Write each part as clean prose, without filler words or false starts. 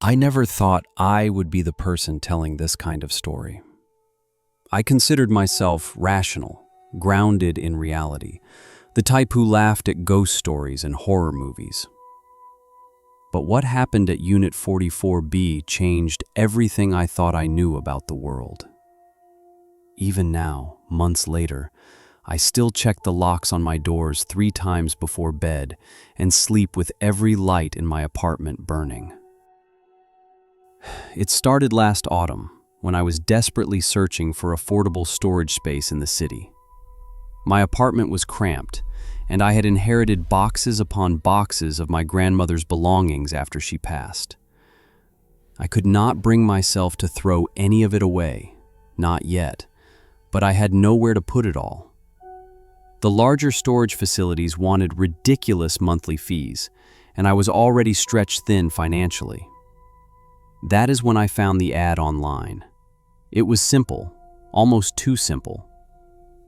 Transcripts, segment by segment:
I never thought I would be the person telling this kind of story. I considered myself rational, grounded in reality, the type who laughed at ghost stories and horror movies. But what happened at Unit 44B changed everything I thought I knew about the world. Even now, months later, I still check the locks on my doors 3 times before bed and sleep with every light in my apartment burning. It started last autumn, when I was desperately searching for affordable storage space in the city. My apartment was cramped, and I had inherited boxes upon boxes of my grandmother's belongings after she passed. I could not bring myself to throw any of it away, not yet, but I had nowhere to put it all. The larger storage facilities wanted ridiculous monthly fees, and I was already stretched thin financially. That is when I found the ad online. It was simple, almost too simple.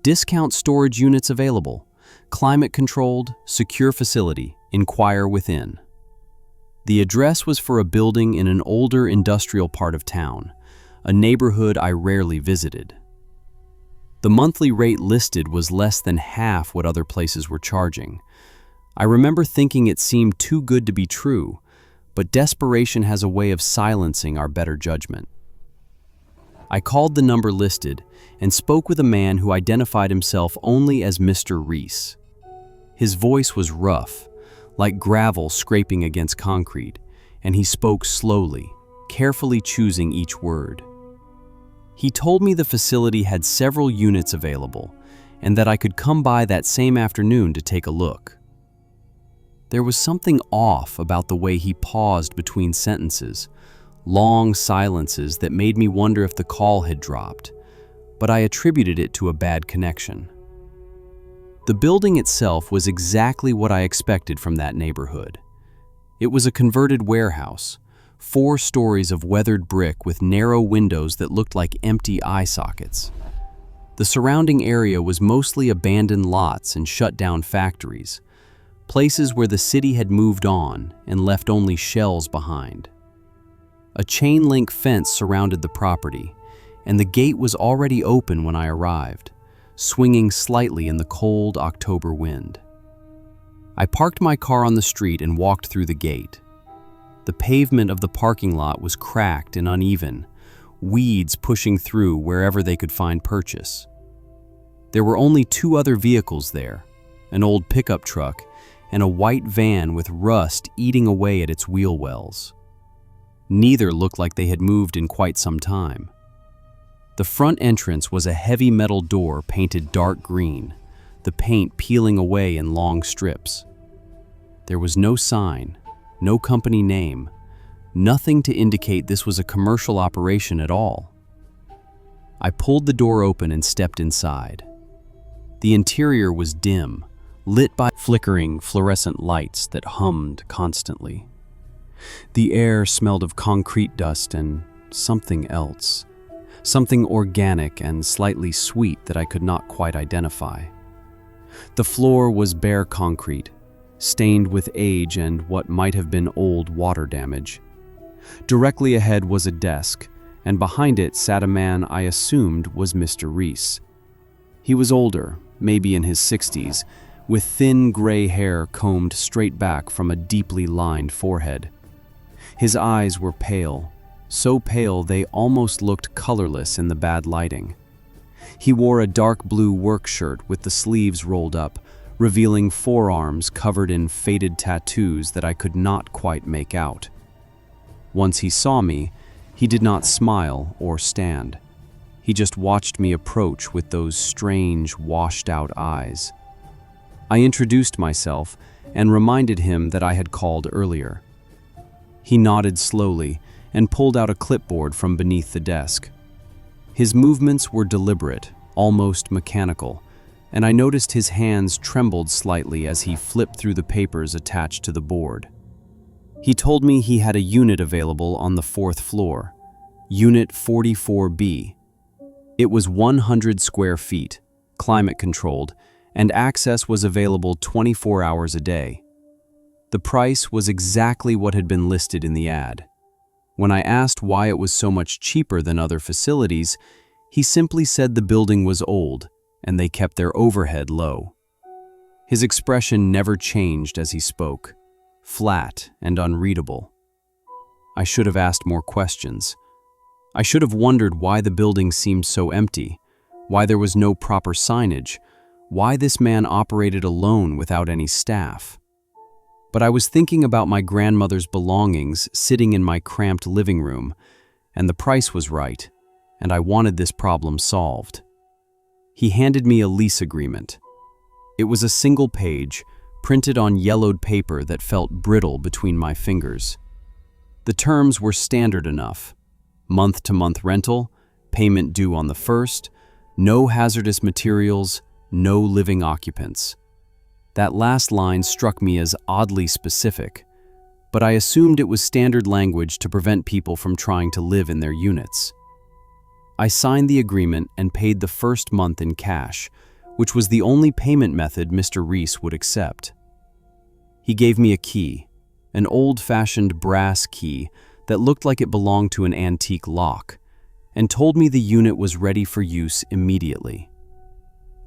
Discount storage units available, climate-controlled, secure facility, inquire within. The address was for a building in an older industrial part of town, a neighborhood I rarely visited. The monthly rate listed was less than half what other places were charging. I remember thinking it seemed too good to be true, but desperation has a way of silencing our better judgment. I called the number listed and spoke with a man who identified himself only as Mr. Reese. His voice was rough, like gravel scraping against concrete, and he spoke slowly, carefully choosing each word. He told me the facility had several units available and that I could come by that same afternoon to take a look. There was something off about the way he paused between sentences, long silences that made me wonder if the call had dropped, but I attributed it to a bad connection. The building itself was exactly what I expected from that neighborhood. It was a converted warehouse, 4 stories of weathered brick with narrow windows that looked like empty eye sockets. The surrounding area was mostly abandoned lots and shut-down factories, places where the city had moved on and left only shells behind. A chain-link fence surrounded the property, and the gate was already open when I arrived, swinging slightly in the cold October wind. I parked my car on the street and walked through the gate. The pavement of the parking lot was cracked and uneven, weeds pushing through wherever they could find purchase. There were only 2 other vehicles there, an old pickup truck and a white van with rust eating away at its wheel wells. Neither looked like they had moved in quite some time. The front entrance was a heavy metal door painted dark green, the paint peeling away in long strips. There was no sign, no company name, nothing to indicate this was a commercial operation at all. I pulled the door open and stepped inside. The interior was dim, lit by flickering fluorescent lights that hummed constantly. The air smelled of concrete dust and something else, something organic and slightly sweet that I could not quite identify. The floor was bare concrete, stained with age and what might have been old water damage. Directly ahead was a desk, and behind it sat a man I assumed was Mr. Reese. He was older, maybe in his 60s, with thin gray hair combed straight back from a deeply lined forehead. His eyes were pale, so pale they almost looked colorless in the bad lighting. He wore a dark blue work shirt with the sleeves rolled up, revealing forearms covered in faded tattoos that I could not quite make out. Once he saw me, he did not smile or stand. He just watched me approach with those strange, washed-out eyes. I introduced myself and reminded him that I had called earlier. He nodded slowly and pulled out a clipboard from beneath the desk. His movements were deliberate, almost mechanical, and I noticed his hands trembled slightly as he flipped through the papers attached to the board. He told me he had a unit available on the 4th floor, Unit 44B. It was 100 square feet, climate-controlled, and access was available 24 hours a day. The price was exactly what had been listed in the ad. When I asked why it was so much cheaper than other facilities, he simply said the building was old and they kept their overhead low. His expression never changed as he spoke, flat and unreadable. I should have asked more questions. I should have wondered why the building seemed so empty, why there was no proper signage, why this man operated alone without any staff. But I was thinking about my grandmother's belongings sitting in my cramped living room, and the price was right, and I wanted this problem solved. He handed me a lease agreement. It was a single page, printed on yellowed paper that felt brittle between my fingers. The terms were standard enough: month-to-month rental, payment due on the 1st, no hazardous materials, no living occupants. That last line struck me as oddly specific, but I assumed it was standard language to prevent people from trying to live in their units. I signed the agreement and paid the first month in cash, which was the only payment method Mr. Reese would accept. He gave me a key, an old-fashioned brass key that looked like it belonged to an antique lock, and told me the unit was ready for use immediately.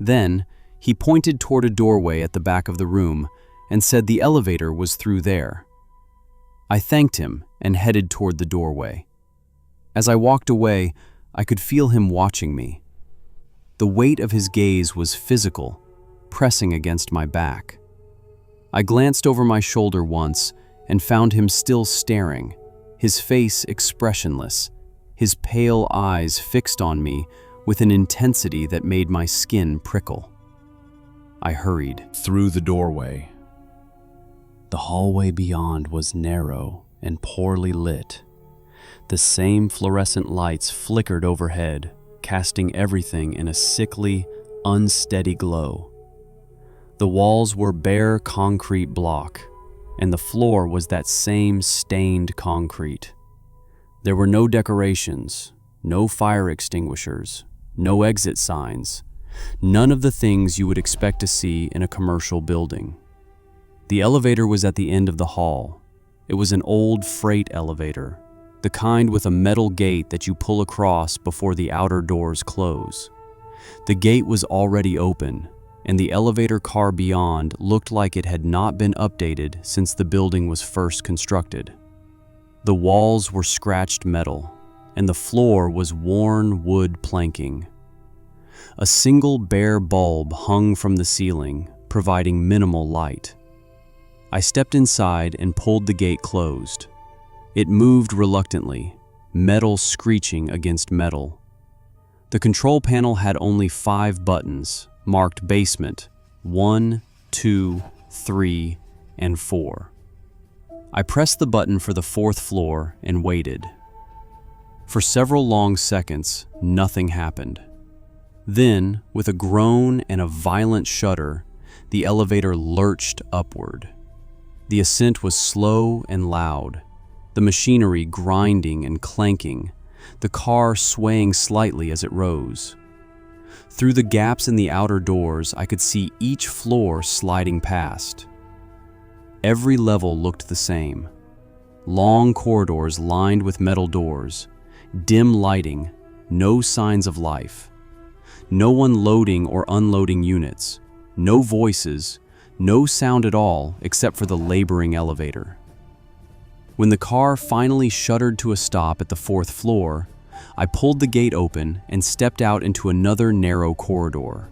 Then, he pointed toward a doorway at the back of the room and said the elevator was through there. I thanked him and headed toward the doorway. As I walked away, I could feel him watching me. The weight of his gaze was physical, pressing against my back. I glanced over my shoulder once and found him still staring, his face expressionless, his pale eyes fixed on me with an intensity that made my skin prickle. I hurried through the doorway. The hallway beyond was narrow and poorly lit. The same fluorescent lights flickered overhead, casting everything in a sickly, unsteady glow. The walls were bare concrete block, and the floor was that same stained concrete. There were no decorations, no fire extinguishers, no exit signs, none of the things you would expect to see in a commercial building. The elevator was at the end of the hall. It was an old freight elevator, the kind with a metal gate that you pull across before the outer doors close. The gate was already open, and the elevator car beyond looked like it had not been updated since the building was first constructed. The walls were scratched metal, and the floor was worn wood planking. A single bare bulb hung from the ceiling, providing minimal light. I stepped inside and pulled the gate closed. It moved reluctantly, metal screeching against metal. The control panel had only 5 buttons, marked basement, 1, 2, 3, and 4. I pressed the button for the 4th floor and waited. For several long seconds, nothing happened. Then, with a groan and a violent shudder, the elevator lurched upward. The ascent was slow and loud, the machinery grinding and clanking, the car swaying slightly as it rose. Through the gaps in the outer doors, I could see each floor sliding past. Every level looked the same. Long corridors lined with metal doors, dim lighting, no signs of life. No one loading or unloading units, no voices, no sound at all except for the laboring elevator. When the car finally shuddered to a stop at the 4th floor, I pulled the gate open and stepped out into another narrow corridor.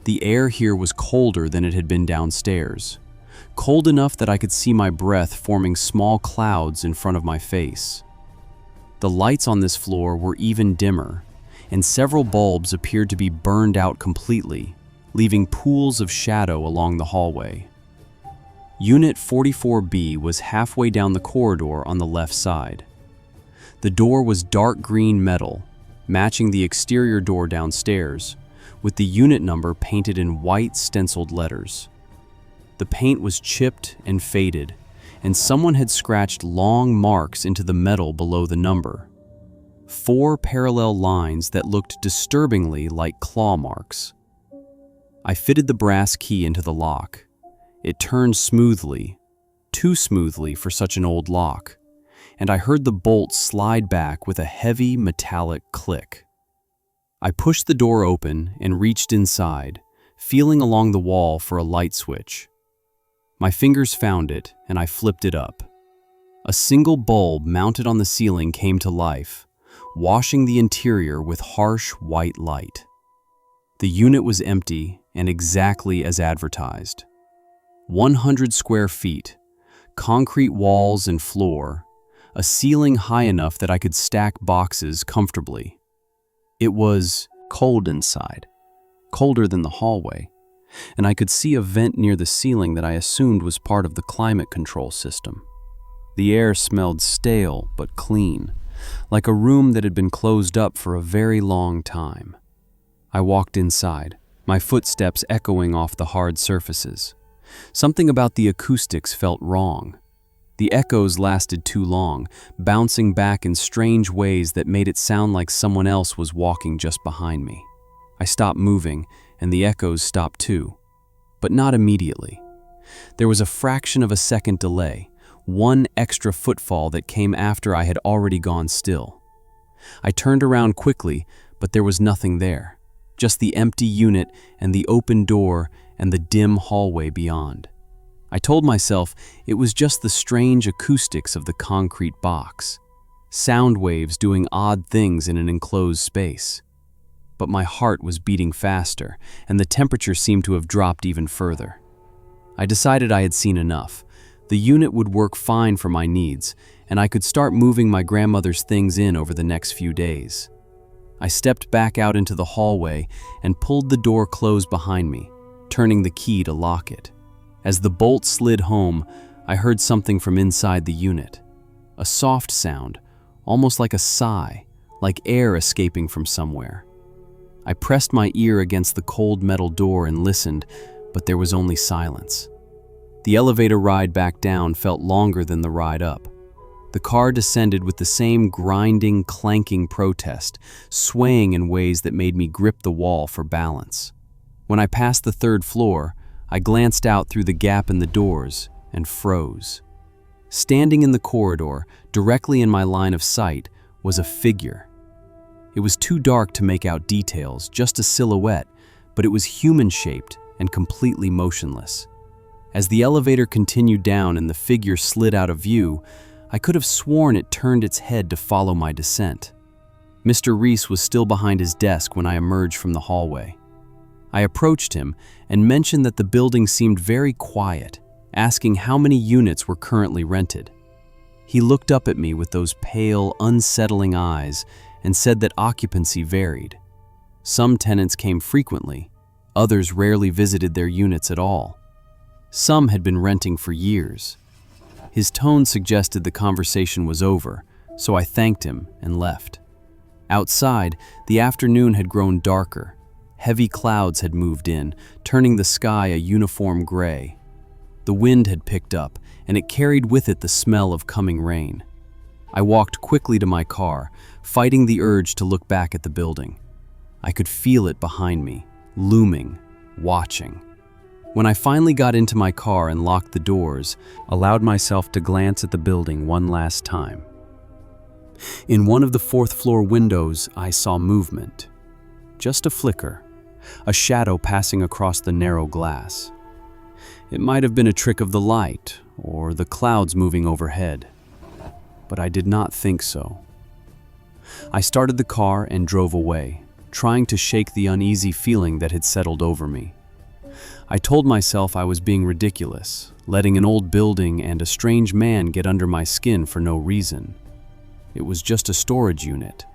The air here was colder than it had been downstairs, cold enough that I could see my breath forming small clouds in front of my face. The lights on this floor were even dimmer, and several bulbs appeared to be burned out completely, leaving pools of shadow along the hallway. Unit 44B was halfway down the corridor on the left side. The door was dark green metal, matching the exterior door downstairs, with the unit number painted in white stenciled letters. The paint was chipped and faded, and someone had scratched long marks into the metal below the number. 4 parallel lines that looked disturbingly like claw marks. I fitted the brass key into the lock. It turned smoothly, too smoothly for such an old lock, and I heard the bolt slide back with a heavy metallic click. I pushed the door open and reached inside, feeling along the wall for a light switch. My fingers found it, and I flipped it up. A single bulb mounted on the ceiling came to life, washing the interior with harsh white light. The unit was empty and exactly as advertised. 100 square feet, concrete walls and floor, a ceiling high enough that I could stack boxes comfortably. It was cold inside, colder than the hallway, and I could see a vent near the ceiling that I assumed was part of the climate control system. The air smelled stale but clean, like a room that had been closed up for a very long time. I walked inside, my footsteps echoing off the hard surfaces. Something about the acoustics felt wrong. The echoes lasted too long, bouncing back in strange ways that made it sound like someone else was walking just behind me. I stopped moving, and the echoes stopped too. But not immediately. There was a fraction of a second delay, one extra footfall that came after I had already gone still. I turned around quickly, but there was nothing there. Just the empty unit and the open door and the dim hallway beyond. I told myself it was just the strange acoustics of the concrete box, sound waves doing odd things in an enclosed space. But my heart was beating faster, and the temperature seemed to have dropped even further. I decided I had seen enough. The unit would work fine for my needs, and I could start moving my grandmother's things in over the next few days. I stepped back out into the hallway and pulled the door closed behind me, turning the key to lock it. As the bolt slid home, I heard something from inside the unit. A soft sound, almost like a sigh, like air escaping from somewhere. I pressed my ear against the cold metal door and listened, but there was only silence. The elevator ride back down felt longer than the ride up. The car descended with the same grinding, clanking protest, swaying in ways that made me grip the wall for balance. When I passed the third floor, I glanced out through the gap in the doors and froze. Standing in the corridor, directly in my line of sight, was a figure. It was too dark to make out details, just a silhouette, but it was human-shaped and completely motionless. As the elevator continued down and the figure slid out of view, I could have sworn it turned its head to follow my descent. Mr. Reese was still behind his desk when I emerged from the hallway. I approached him and mentioned that the building seemed very quiet, asking how many units were currently rented. He looked up at me with those pale, unsettling eyes and said that occupancy varied. Some tenants came frequently, others rarely visited their units at all. Some had been renting for years. His tone suggested the conversation was over, so I thanked him and left. Outside, the afternoon had grown darker. Heavy clouds had moved in, turning the sky a uniform gray. The wind had picked up, and it carried with it the smell of coming rain. I walked quickly to my car, fighting the urge to look back at the building. I could feel it behind me, looming, watching. When I finally got into my car and locked the doors, allowed myself to glance at the building one last time. In one of the fourth-floor windows, I saw movement. Just a flicker, a shadow passing across the narrow glass. It might have been a trick of the light or the clouds moving overhead, but I did not think so. I started the car and drove away, trying to shake the uneasy feeling that had settled over me. I told myself I was being ridiculous, letting an old building and a strange man get under my skin for no reason. It was just a storage unit.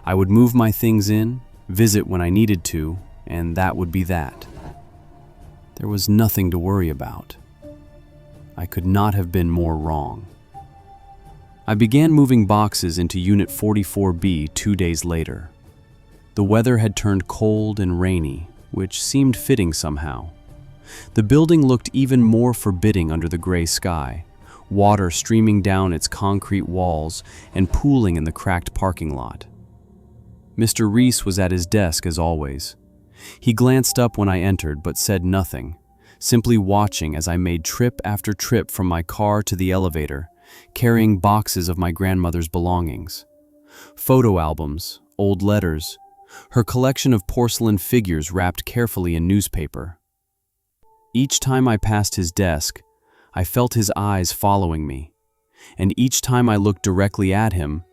I would move my things in, visit when I needed to, and that would be that. There was nothing to worry about. I could not have been more wrong. I began moving boxes into Unit 44B 2 days later. The weather had turned cold and rainy, which seemed fitting somehow. The building looked even more forbidding under the gray sky, water streaming down its concrete walls and pooling in the cracked parking lot. Mr. Reese was at his desk as always. He glanced up when I entered but said nothing, simply watching as I made trip after trip from my car to the elevator carrying boxes of my grandmother's belongings. Photo albums, old letters, her collection of porcelain figures wrapped carefully in newspaper. Each time I passed his desk, I felt his eyes following me, and each time I looked directly at him,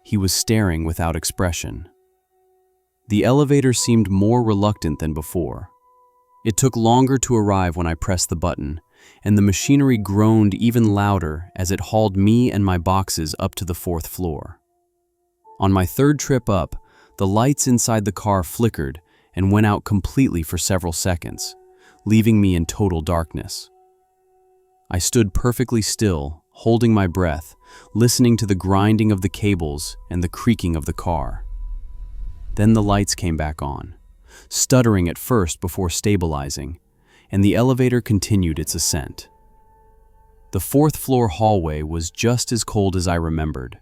he was staring without expression. The elevator seemed more reluctant than before. It took longer to arrive when I pressed the button, and the machinery groaned even louder as it hauled me and my boxes up to the 4th floor. On my 3rd trip up, the lights inside the car flickered and went out completely for several seconds, leaving me in total darkness. I stood perfectly still, holding my breath, listening to the grinding of the cables and the creaking of the car. Then the lights came back on, stuttering at first before stabilizing, and the elevator continued its ascent. The 4th floor hallway was just as cold as I remembered.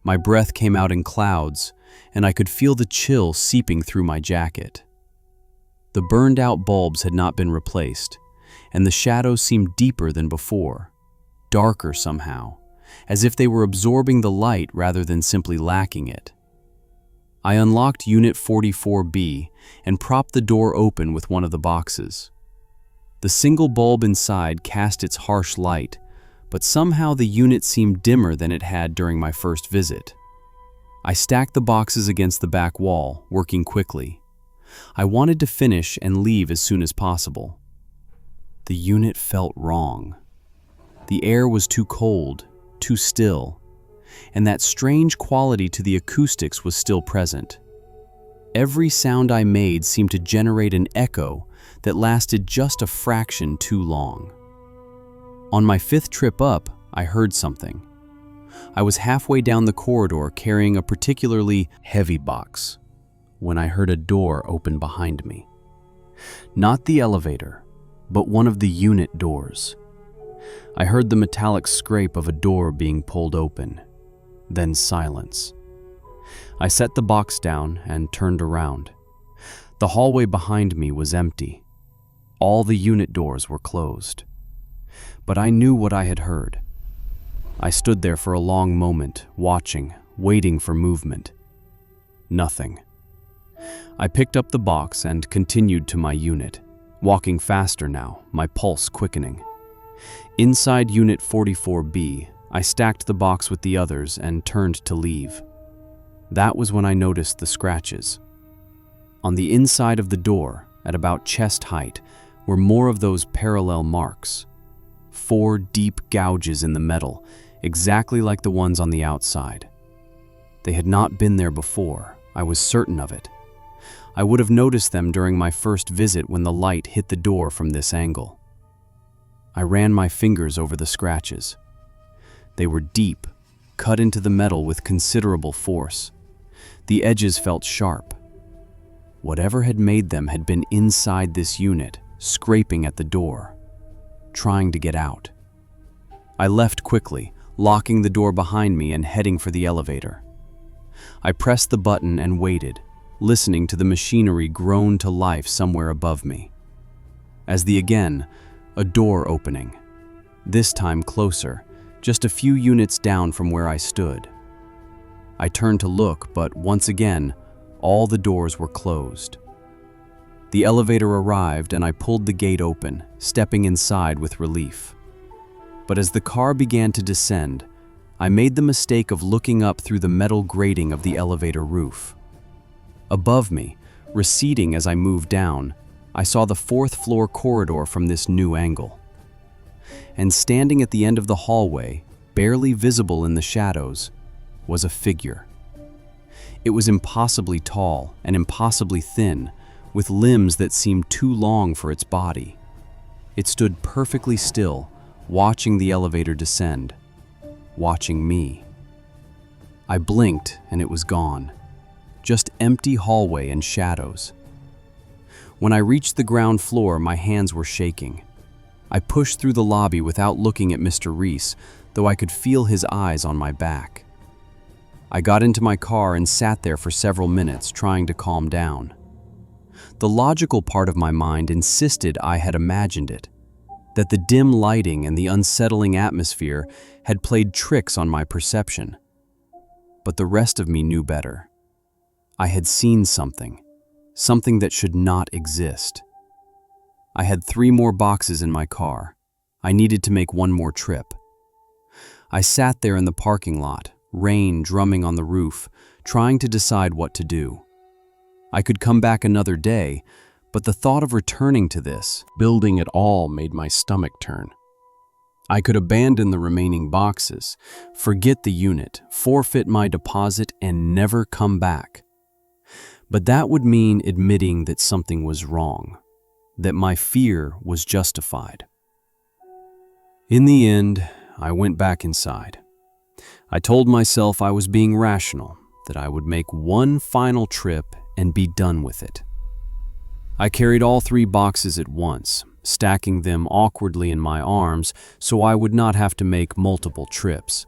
My breath came out in clouds, and I could feel the chill seeping through my jacket. The burned-out bulbs had not been replaced, and the shadows seemed deeper than before, darker somehow, as if they were absorbing the light rather than simply lacking it. I unlocked Unit 44B and propped the door open with one of the boxes. The single bulb inside cast its harsh light, but somehow the unit seemed dimmer than it had during my first visit. I stacked the boxes against the back wall, working quickly. I wanted to finish and leave as soon as possible. The unit felt wrong. The air was too cold, too still, and that strange quality to the acoustics was still present. Every sound I made seemed to generate an echo that lasted just a fraction too long. On my 5th trip up, I heard something. I was halfway down the corridor carrying a particularly heavy box when I heard a door open behind me. Not the elevator, but one of the unit doors. I heard the metallic scrape of a door being pulled open, then silence. I set the box down and turned around. The hallway behind me was empty. All the unit doors were closed. But I knew what I had heard. I stood there for a long moment, watching, waiting for movement. Nothing. I picked up the box and continued to my unit, walking faster now, my pulse quickening. Inside Unit 44B, I stacked the box with the others and turned to leave. That was when I noticed the scratches. On the inside of the door, at about chest height, were more of those parallel marks. 4 deep gouges in the metal, exactly like the ones on the outside. They had not been there before, I was certain of it. I would have noticed them during my first visit when the light hit the door from this angle. I ran my fingers over the scratches. They were deep, cut into the metal with considerable force. The edges felt sharp. Whatever had made them had been inside this unit, scraping at the door, trying to get out. I left quickly, locking the door behind me and heading for the elevator. I pressed the button and waited, listening to the machinery groan to life somewhere above me. A door opening. This time closer, just a few units down from where I stood. I turned to look, but once again, all the doors were closed. The elevator arrived and I pulled the gate open, stepping inside with relief. But as the car began to descend, I made the mistake of looking up through the metal grating of the elevator roof. Above me, receding as I moved down, I saw the 4th floor corridor from this new angle. And standing at the end of the hallway, barely visible in the shadows, was a figure. It was impossibly tall and impossibly thin, with limbs that seemed too long for its body. It stood perfectly still, watching the elevator descend, watching me. I blinked and it was gone. Just empty hallway and shadows. When I reached the ground floor, my hands were shaking. I pushed through the lobby without looking at Mr. Reese, though I could feel his eyes on my back. I got into my car and sat there for several minutes, trying to calm down. The logical part of my mind insisted I had imagined it. that the dim lighting and the unsettling atmosphere had played tricks on my perception. But the rest of me knew better. I had seen something that should not exist. I had 3 more boxes in my car. I needed to make one more trip. I sat there in the parking lot, rain drumming on the roof, trying to decide what to do. I could come back another day, but the thought of returning to this, building it all, made my stomach turn. I could abandon the remaining boxes, forget the unit, forfeit my deposit, and never come back. But that would mean admitting that something was wrong, that my fear was justified. In the end, I went back inside. I told myself I was being rational, that I would make one final trip and be done with it. I carried all 3 boxes at once, stacking them awkwardly in my arms so I would not have to make multiple trips.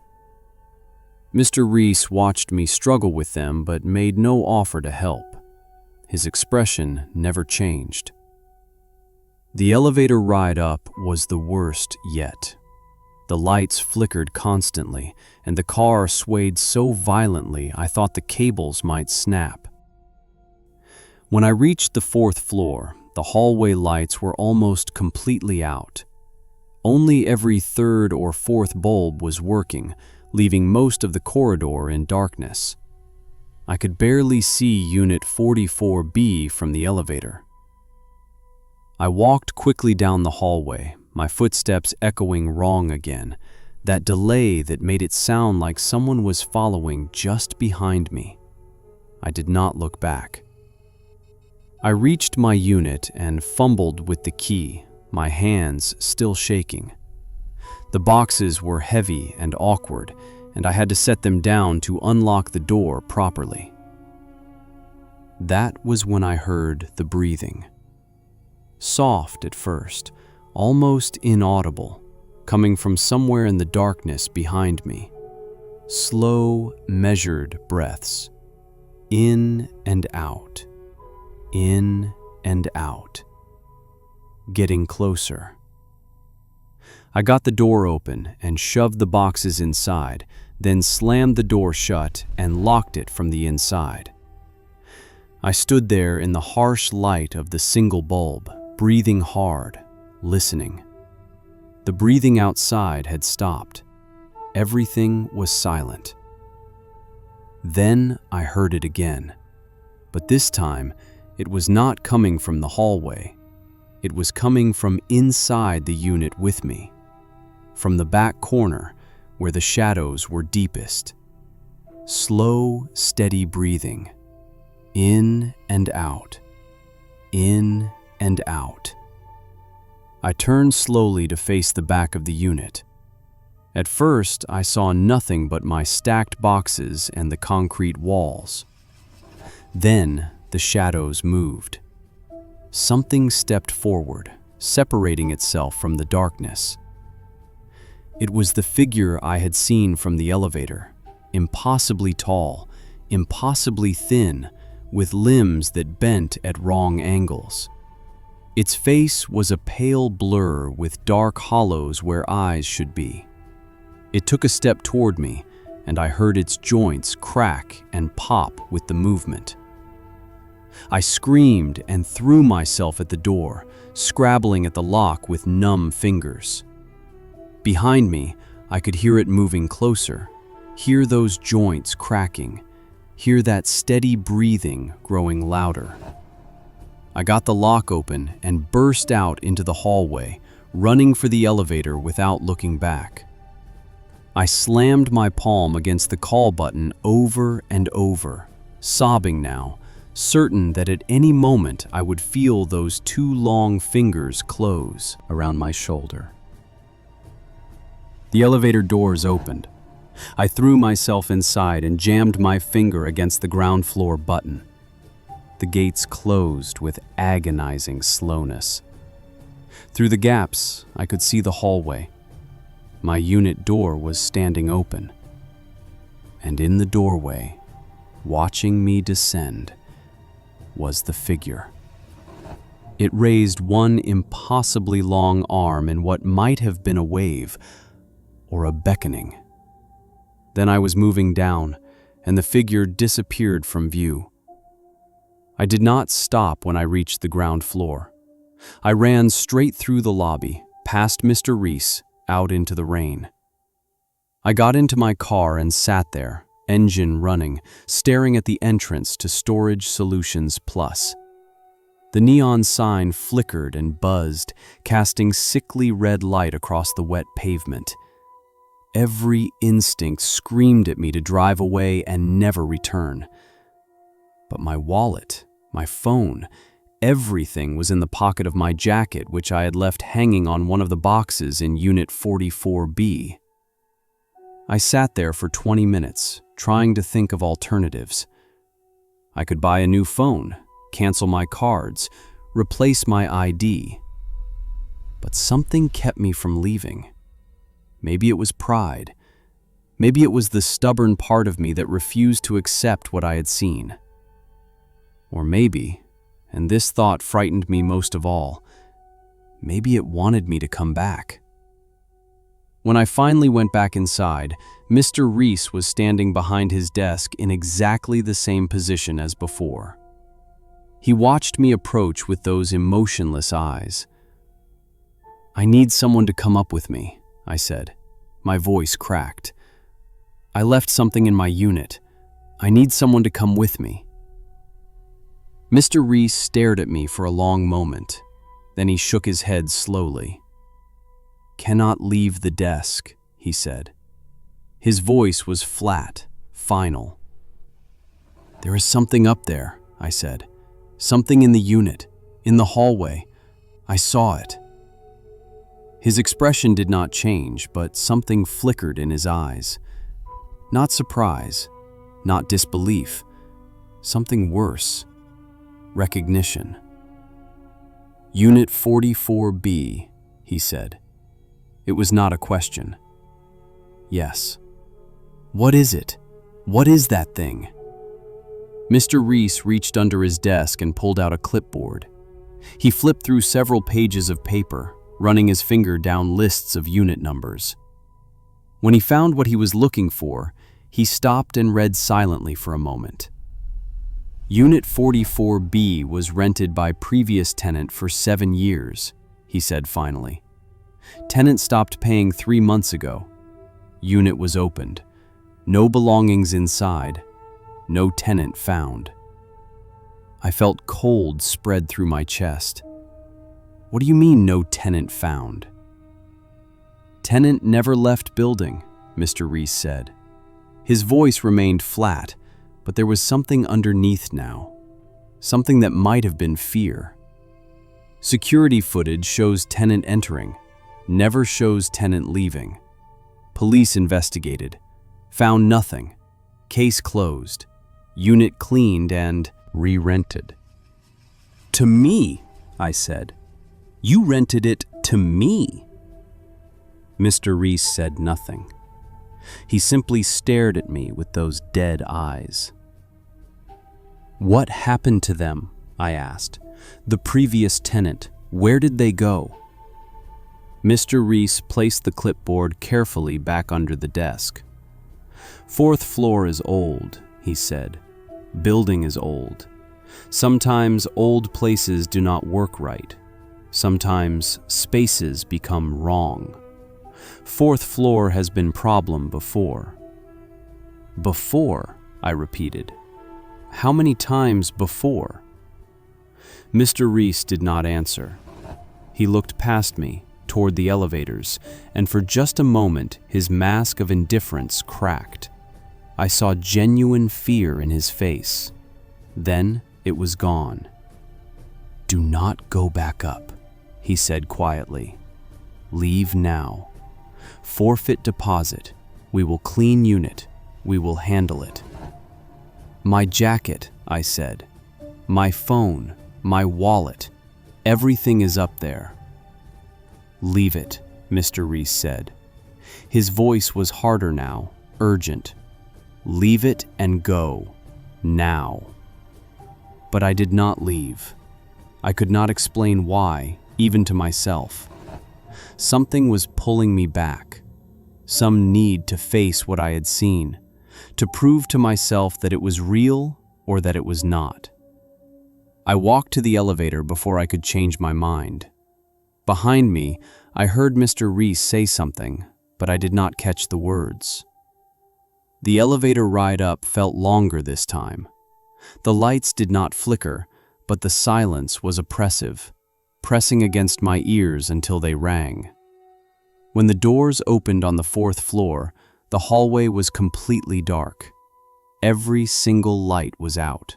Mr. Reese watched me struggle with them but made no offer to help. His expression never changed. The elevator ride up was the worst yet. The lights flickered constantly, and the car swayed so violently I thought the cables might snap. When I reached the 4th floor, the hallway lights were almost completely out. Only every 3rd or 4th bulb was working, leaving most of the corridor in darkness. I could barely see Unit 44B from the elevator. I walked quickly down the hallway, my footsteps echoing wrong again, that delay that made it sound like someone was following just behind me. I did not look back. I reached my unit and fumbled with the key, my hands still shaking. The boxes were heavy and awkward, and I had to set them down to unlock the door properly. That was when I heard the breathing. Soft at first, almost inaudible, coming from somewhere in the darkness behind me. Slow, measured breaths. In and out. In and out. Getting closer. I got the door open and shoved the boxes inside, then slammed the door shut and locked it from the inside. I stood there in the harsh light of the single bulb, breathing hard, listening. The breathing outside had stopped. Everything was silent. Then I heard it again, but this time it was not coming from the hallway. It was coming from inside the unit with me, from the back corner where the shadows were deepest. Slow, steady breathing. In and out. In and out. I turned slowly to face the back of the unit. At first, I saw nothing but my stacked boxes and the concrete walls. Then, the shadows moved. Something stepped forward, separating itself from the darkness. It was the figure I had seen from the elevator, impossibly tall, impossibly thin, with limbs that bent at wrong angles. Its face was a pale blur with dark hollows where eyes should be. It took a step toward me, and I heard its joints crack and pop with the movement. I screamed and threw myself at the door, scrabbling at the lock with numb fingers. Behind me, I could hear it moving closer, hear those joints cracking, hear that steady breathing growing louder. I got the lock open and burst out into the hallway, running for the elevator without looking back. I slammed my palm against the call button over and over, sobbing now, certain that at any moment I would feel those 2 long fingers close around my shoulder. The elevator doors opened. I threw myself inside and jammed my finger against the ground floor button. The gates closed with agonizing slowness. Through the gaps, I could see the hallway. My unit door was standing open. And in the doorway, watching me descend, was the figure. It raised one impossibly long arm in what might have been a wave or a beckoning. Then I was moving down, and the figure disappeared from view. I did not stop when I reached the ground floor. I ran straight through the lobby, past Mr. Reese, out into the rain. I got into my car and sat there, engine running, staring at the entrance to Storage Solutions Plus. The neon sign flickered and buzzed, casting sickly red light across the wet pavement. Every instinct screamed at me to drive away and never return. But my wallet, my phone, everything was in the pocket of my jacket, which I had left hanging on one of the boxes in Unit 44B. I sat there for 20 minutes, trying to think of alternatives. I could buy a new phone, cancel my cards, replace my ID. But something kept me from leaving. Maybe it was pride. Maybe it was the stubborn part of me that refused to accept what I had seen. Or maybe, and this thought frightened me most of all, maybe it wanted me to come back. When I finally went back inside, Mr. Reese was standing behind his desk in exactly the same position as before. He watched me approach with those emotionless eyes. "I need someone to come up with me," I said. My voice cracked. "I left something in my unit. I need someone to come with me." Mr. Reese stared at me for a long moment. Then he shook his head slowly. "Cannot leave the desk," he said. His voice was flat, final. "There is something up there," I said. "Something in the unit, in the hallway. I saw it." His expression did not change, but something flickered in his eyes. Not surprise, not disbelief, something worse. Recognition. "Unit 44B, he said. It was not a question. "Yes." "What is it? What is that thing?" Mr. Reese reached under his desk and pulled out a clipboard. He flipped through several pages of paper, running his finger down lists of unit numbers. When he found what he was looking for, he stopped and read silently for a moment. "Unit 44B was rented by previous tenant for 7 years, he said finally. Tenant stopped paying 3 months ago. Unit was opened. No belongings inside. No tenant found." I felt cold spread through my chest. "What do you mean, no tenant found?" "Tenant never left building," Mr. Reese said. His voice remained flat, but there was something underneath now. Something that might have been fear. "Security footage shows tenant entering. Never shows tenant leaving. Police investigated. Found nothing. Case closed. Unit cleaned and re-rented." "To me," I said. "You rented it to me." Mr. Reese said nothing. He simply stared at me with those dead eyes. "What happened to them?" I asked. "The previous tenant, where did they go?" Mr. Reese placed the clipboard carefully back under the desk. "4th floor is old," he said. "Building is old. Sometimes old places do not work right. Sometimes spaces become wrong. 4th floor has been problem before." "Before?" I repeated. "How many times before?" Mr. Reese did not answer. He looked past me, toward the elevators, and for just a moment his mask of indifference cracked. I saw genuine fear in his face. Then it was gone. "Do not go back up," he said quietly. "Leave now. Forfeit deposit. We will clean unit. We will handle it." "My jacket," I said. "My phone, my wallet. Everything is up there." "Leave it," Mr. Reese said. His voice was harder now, urgent. "Leave it and go. Now." But I did not leave. I could not explain why, even to myself. Something was pulling me back. Some need to face what I had seen, to prove to myself that it was real or that it was not. I walked to the elevator before I could change my mind. Behind me, I heard Mr. Reese say something, but I did not catch the words. The elevator ride up felt longer this time. The lights did not flicker, but the silence was oppressive, pressing against my ears until they rang. When the doors opened on the 4th floor, the hallway was completely dark. Every single light was out.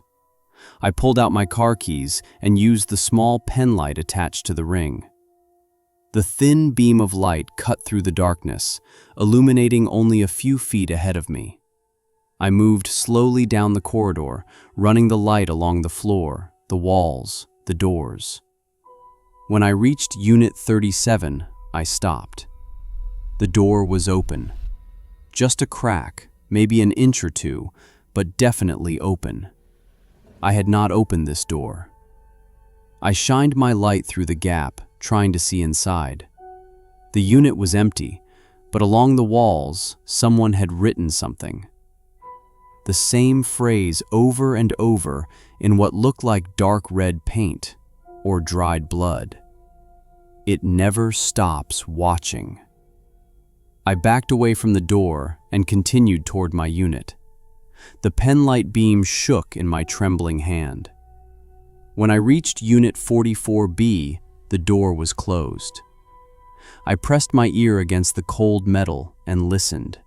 I pulled out my car keys and used the small pen light attached to the ring. The thin beam of light cut through the darkness, illuminating only a few feet ahead of me. I moved slowly down the corridor, running the light along the floor, the walls, the doors. When I reached Unit 37, I stopped. The door was open. Just a crack, maybe an inch or two, but definitely open. I had not opened this door. I shined my light through the gap, trying to see inside. The unit was empty, but along the walls, someone had written something. The same phrase over and over in what looked like dark red paint or dried blood. It never stops watching. I backed away from the door and continued toward my unit. The penlight beam shook in my trembling hand. When I reached Unit 44B, the door was closed. I pressed my ear against the cold metal and listened.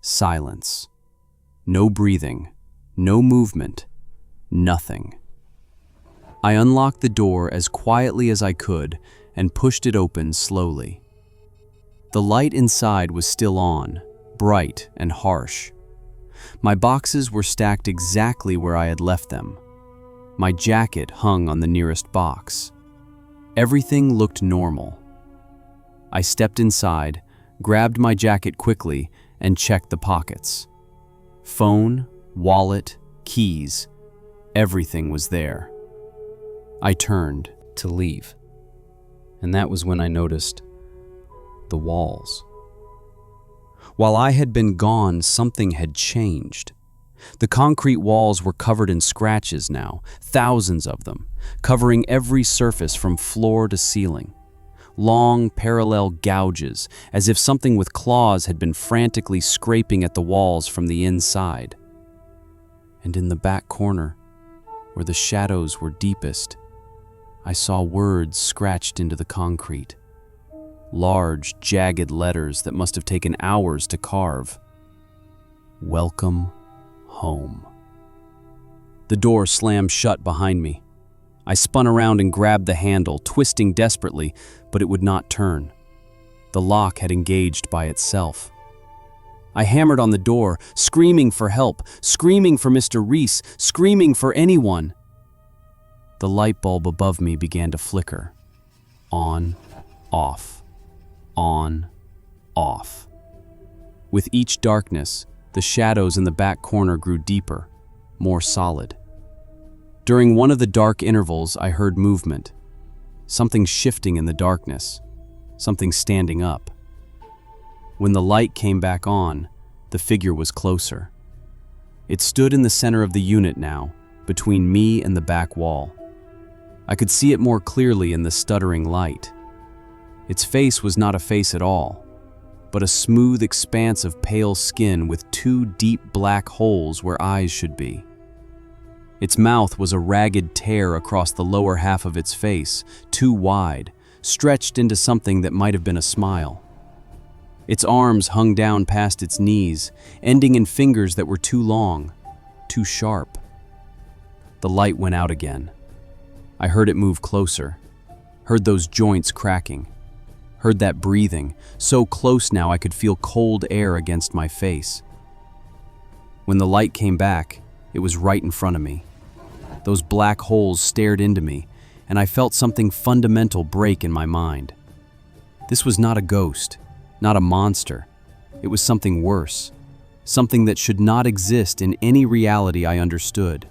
Silence. No breathing, no movement, nothing. I unlocked the door as quietly as I could and pushed it open slowly. The light inside was still on, bright and harsh. My boxes were stacked exactly where I had left them. My jacket hung on the nearest box. Everything looked normal. I stepped inside, grabbed my jacket quickly, and checked the pockets. Phone, wallet, keys, everything was there. I turned to leave, and that was when I noticed the walls. While I had been gone, something had changed. The concrete walls were covered in scratches now, thousands of them, covering every surface from floor to ceiling. Long, parallel gouges, as if something with claws had been frantically scraping at the walls from the inside. And in the back corner, where the shadows were deepest, I saw words scratched into the concrete. Large, jagged letters that must have taken hours to carve. Welcome home. The door slammed shut behind me. I spun around and grabbed the handle, twisting desperately, but it would not turn. The lock had engaged by itself. I hammered on the door, screaming for help, screaming for Mr. Reese, screaming for anyone. The light bulb above me began to flicker. On, off, on, off. With each darkness, the shadows in the back corner grew deeper, more solid. During one of the dark intervals, I heard movement. Something shifting in the darkness, something standing up. When the light came back on, the figure was closer. It stood in the center of the unit now, between me and the back wall. I could see it more clearly in the stuttering light. Its face was not a face at all, but a smooth expanse of pale skin with two deep black holes where eyes should be. Its mouth was a ragged tear across the lower half of its face, too wide, stretched into something that might have been a smile. Its arms hung down past its knees, ending in fingers that were too long, too sharp. The light went out again. I heard it move closer, heard those joints cracking, heard that breathing, so close now I could feel cold air against my face. When the light came back, it was right in front of me. Those black holes stared into me, and I felt something fundamental break in my mind. This was not a ghost, not a monster. It was something worse, something that should not exist in any reality I understood.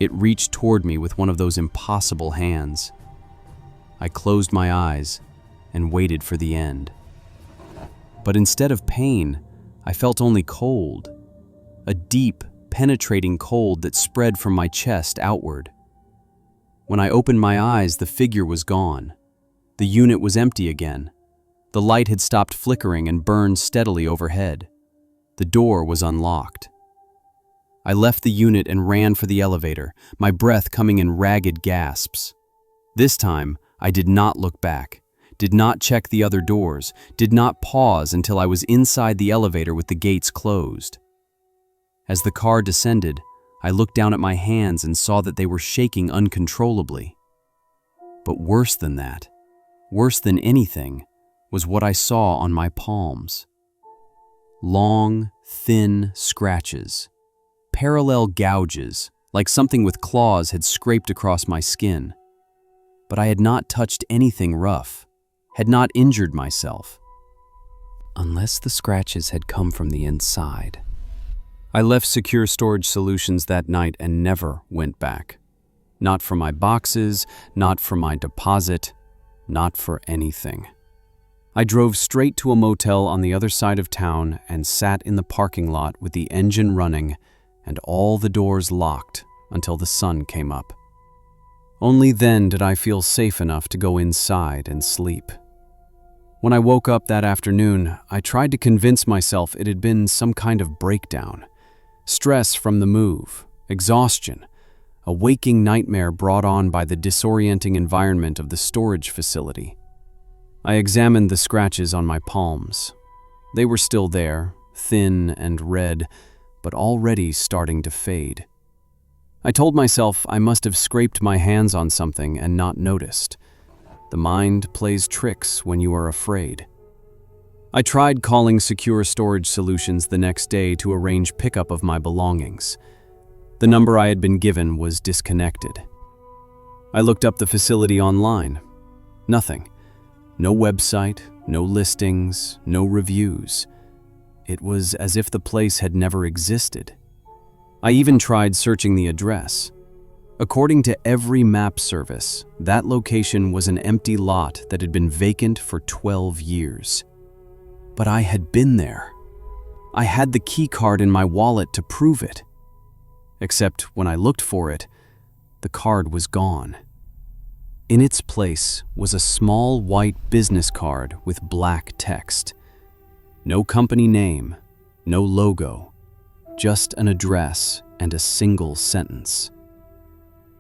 It reached toward me with one of those impossible hands. I closed my eyes and waited for the end. But instead of pain, I felt only cold. A deep, penetrating cold that spread from my chest outward. When I opened my eyes, the figure was gone. The unit was empty again. The light had stopped flickering and burned steadily overhead. The door was unlocked. I left the unit and ran for the elevator, my breath coming in ragged gasps. This time, I did not look back, did not check the other doors, did not pause until I was inside the elevator with the gates closed. As the car descended, I looked down at my hands and saw that they were shaking uncontrollably. But worse than that, worse than anything, was what I saw on my palms. Long, thin scratches, parallel gouges, like something with claws had scraped across my skin. But I had not touched anything rough, had not injured myself. Unless the scratches had come from the inside. I left Secure Storage Solutions that night and never went back. Not for my boxes, not for my deposit, not for anything. I drove straight to a motel on the other side of town and sat in the parking lot with the engine running and all the doors locked until the sun came up. Only then did I feel safe enough to go inside and sleep. When I woke up that afternoon, I tried to convince myself it had been some kind of breakdown. Stress from the move, exhaustion, a waking nightmare brought on by the disorienting environment of the storage facility. I examined the scratches on my palms. They were still there, thin and red, but already starting to fade. I told myself I must have scraped my hands on something and not noticed. The mind plays tricks when you are afraid. I tried calling Secure Storage Solutions the next day to arrange pickup of my belongings. The number I had been given was disconnected. I looked up the facility online. Nothing. No website, no listings, no reviews. It was as if the place had never existed. I even tried searching the address. According to every map service, that location was an empty lot that had been vacant for 12 years. But I had been there. I had the key card in my wallet to prove it. Except when I looked for it, the card was gone. In its place was a small white business card with black text. No company name, no logo, just an address and a single sentence.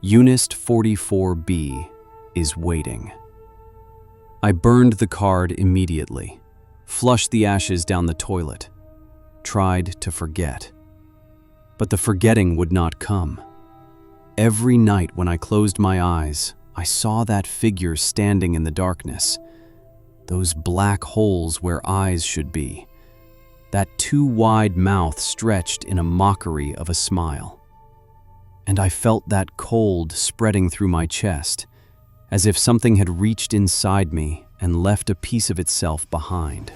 Unit 44B is waiting. I burned the card immediately, flushed the ashes down the toilet, tried to forget. But the forgetting would not come. Every night when I closed my eyes, I saw that figure standing in the darkness. Those black holes where eyes should be. That too wide mouth stretched in a mockery of a smile. And I felt that cold spreading through my chest, as if something had reached inside me and left a piece of itself behind.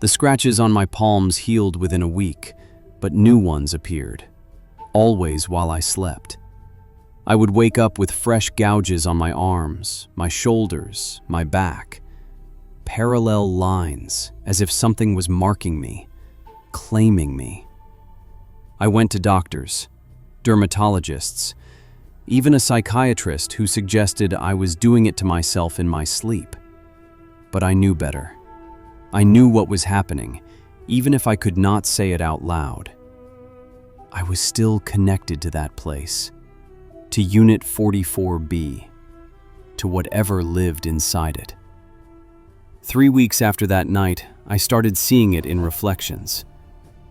The scratches on my palms healed within a week, but new ones appeared, always while I slept. I would wake up with fresh gouges on my arms, my shoulders, my back. Parallel lines, as if something was marking me, claiming me. I went to doctors, dermatologists, even a psychiatrist who suggested I was doing it to myself in my sleep. But I knew better. I knew what was happening, even if I could not say it out loud. I was still connected to that place, to Unit 44B, to whatever lived inside it. 3 weeks after that night, I started seeing it in reflections.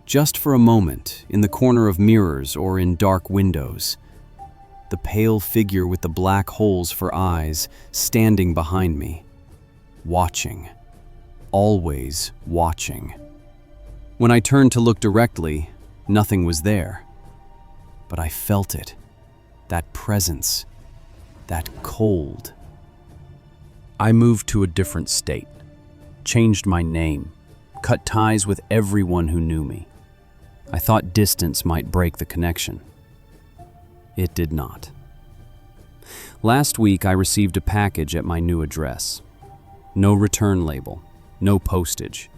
Just for a moment, in the corner of mirrors or in dark windows. The pale figure with the black holes for eyes standing behind me, watching, always watching. When I turned to look directly, nothing was there. But I felt it, that presence, that cold. I moved to a different state, changed my name, cut ties with everyone who knew me. I thought distance might break the connection. It did not. Last week, I received a package at my new address. No return label, no postage.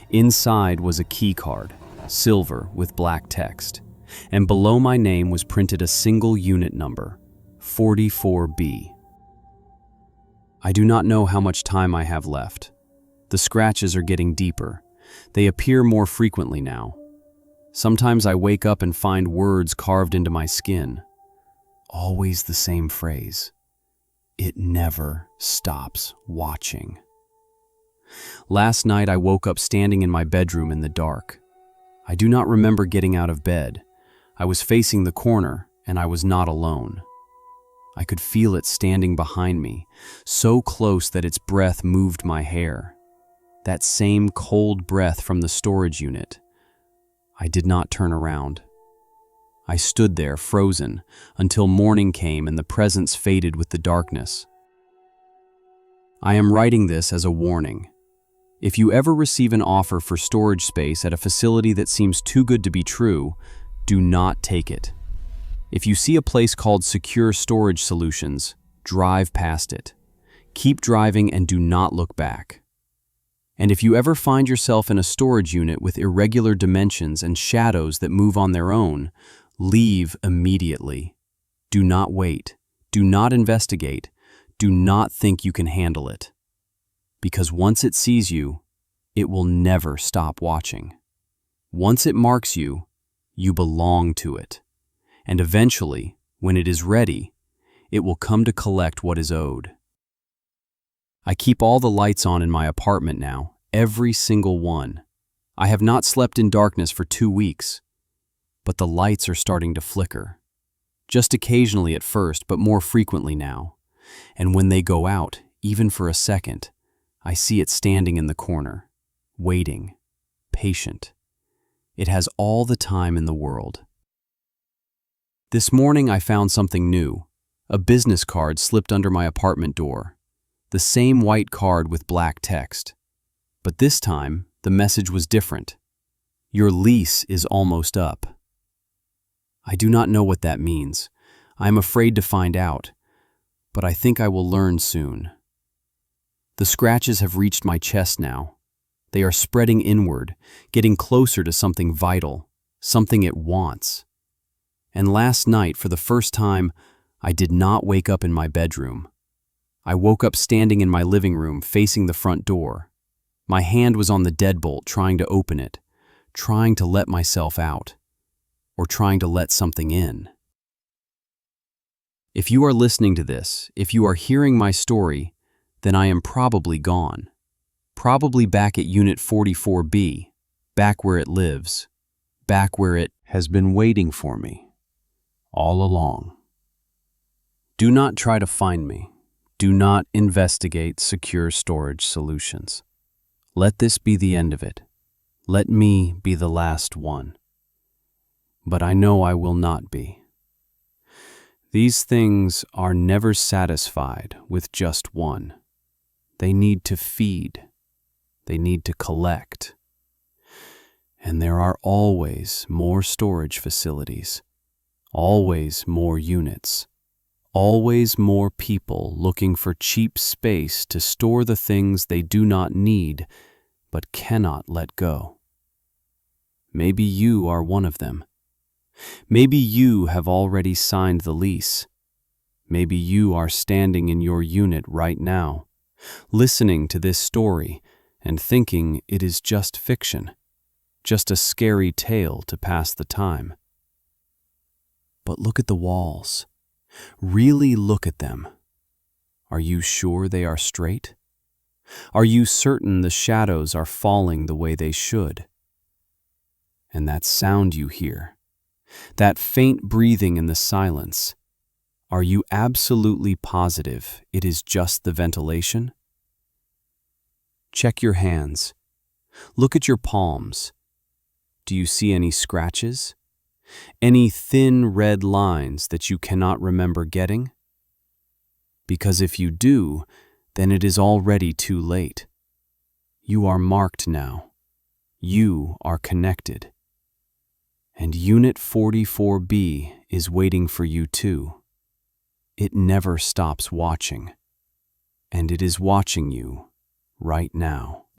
Inside was a key card, silver with black text, and below my name was printed a single unit number, 44B. I do not know how much time I have left. The scratches are getting deeper. They appear more frequently now. Sometimes I wake up and find words carved into my skin. Always the same phrase. It never stops watching. Last night I woke up standing in my bedroom in the dark. I do not remember getting out of bed. I was facing the corner and I was not alone. I could feel it standing behind me, so close that its breath moved my hair. That same cold breath from the storage unit. I did not turn around. I stood there, frozen, until morning came and the presence faded with the darkness. I am writing this as a warning. If you ever receive an offer for storage space at a facility that seems too good to be true, do not take it. If you see a place called Secure Storage Solutions, drive past it. Keep driving and do not look back. And if you ever find yourself in a storage unit with irregular dimensions and shadows that move on their own, leave immediately. Do not wait. Do not investigate. Do not think you can handle it. Because once it sees you, it will never stop watching. Once it marks you, you belong to it. And eventually, when it is ready, it will come to collect what is owed. I keep all the lights on in my apartment now, every single one. I have not slept in darkness for 2 weeks, but the lights are starting to flicker. Just occasionally at first, but more frequently now. And when they go out, even for a second, I see it standing in the corner, waiting, patient. It has all the time in the world. This morning I found something new, a business card slipped under my apartment door. The same white card with black text. But this time, the message was different. Your lease is almost up. I do not know what that means. I am afraid to find out, but I think I will learn soon. The scratches have reached my chest now. They are spreading inward, getting closer to something vital, something it wants. And last night, for the first time, I did not wake up in my bedroom. I woke up standing in my living room, facing the front door. My hand was on the deadbolt, trying to open it, trying to let myself out, or trying to let something in. If you are listening to this, if you are hearing my story, then I am probably gone. Probably back at Unit 44B, back where it lives, back where it has been waiting for me, all along. Do not try to find me. Do not investigate Secure Storage Solutions. Let this be the end of it. Let me be the last one. But I know I will not be. These things are never satisfied with just one. They need to feed. They need to collect. And there are always more storage facilities, always more units, always more people looking for cheap space to store the things they do not need but cannot let go. Maybe you are one of them. Maybe you have already signed the lease. Maybe you are standing in your unit right now, listening to this story and thinking it is just fiction, just a scary tale to pass the time. But look at the walls. Really look at them. Are you sure they are straight? Are you certain the shadows are falling the way they should? And that sound you hear, that faint breathing in the silence, are you absolutely positive it is just the ventilation? Check your hands. Look at your palms. Do you see any scratches? Any thin red lines that you cannot remember getting? Because if you do, then it is already too late. You are marked now. You are connected. And Unit 44B is waiting for you too. It never stops watching, and it is watching you right now.